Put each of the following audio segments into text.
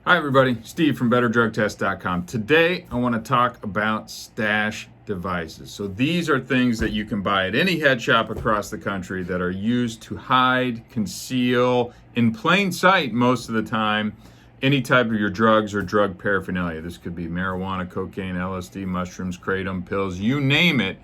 Hi everybody, Steve from drugtest.com. Today I want to talk about stash devices. So these are things that you can buy at any head shop across the country that are used to hide, conceal, in plain sight most of the time, any type of your drugs or drug paraphernalia. This could be marijuana, cocaine, LSD, mushrooms, kratom, pills, you name it.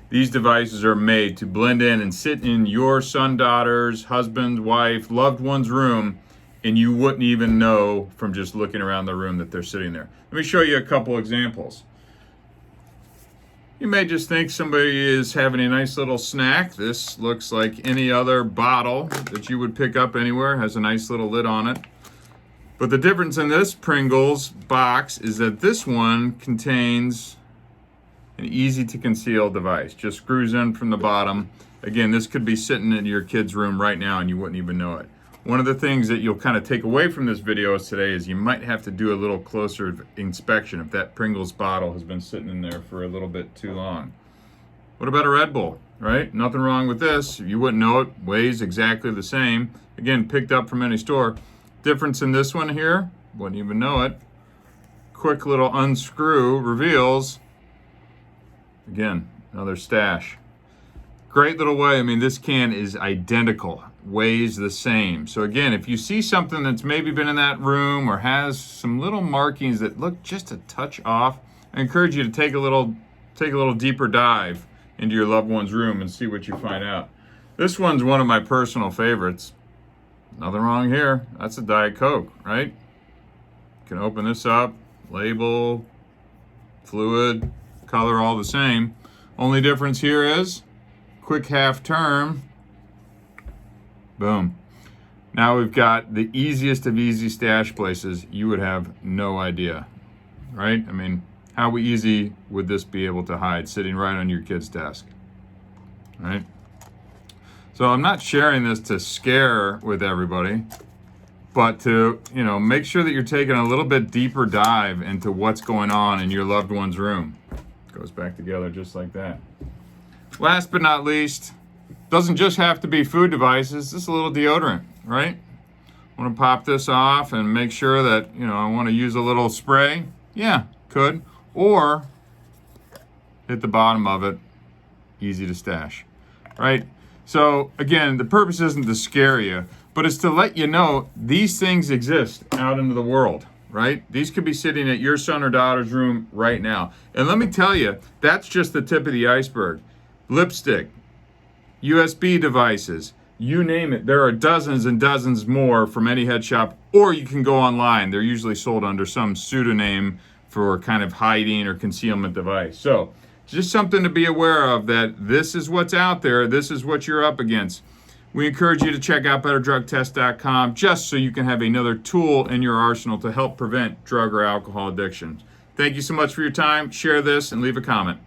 These devices are made to blend in and sit in your son, daughter's, husband, wife, loved one's room, and you wouldn't even know from just looking around the room that they're sitting there. Let me show you a couple examples. You may just think somebody is having a nice little snack. This looks like any other bottle that you would pick up anywhere. It has a nice little lid on it. But the difference in this Pringles box is that this one contains an easy to conceal device. Just screws in from the bottom. Again, this could be sitting in your kid's room right now and you wouldn't even know it. One of the things that you'll kind of take away from this video today is you might have to do a little closer inspection if that Pringles bottle has been sitting in there for a little bit too long. What about a Red Bull, right? Nothing wrong with this. You wouldn't know it. Weighs exactly the same. Again, picked up from any store. Difference in this one here, wouldn't even know it. Quick little unscrew reveals, again, another stash. Great little way. I mean, this can is identical, weighs the same. So again, if you see something that's maybe been in that room or has some little markings that look just a touch off, I encourage you to take a little deeper dive into your loved one's room and see what you find out. This one's one of my personal favorites. Nothing wrong here. That's a Diet Coke, right? You can open this up, label, fluid, color all the same. Only difference here is quick half turn. Boom. Now we've got the easiest of easy stash places. You would have no idea, right? I mean, how easy would this be able to hide sitting right on your kid's desk, right? So I'm not sharing this to scare with everybody, but to, make sure that you're taking a little bit deeper dive into what's going on in your loved one's room. Goes back together just like that. Last but not least, doesn't just have to be food devices. This is a little deodorant, right? I want to pop this off and make sure that, I want to use a little spray. Yeah, could. Or hit the bottom of it. Easy to stash, right? So again, the purpose isn't to scare you, but it's to let you know these things exist out into the world, right? These could be sitting at your son or daughter's room right now. And let me tell you, that's just the tip of the iceberg. Lipstick, USB devices, you name it. There are dozens and dozens more from any head shop, or you can go online. They're usually sold under some pseudonym for kind of hiding or concealment device. So just something to be aware of, that this is what's out there. This is what you're up against. We encourage you to check out drugtest.com just so you can have another tool in your arsenal to help prevent drug or alcohol addiction. Thank you so much for your time. Share this and leave a comment.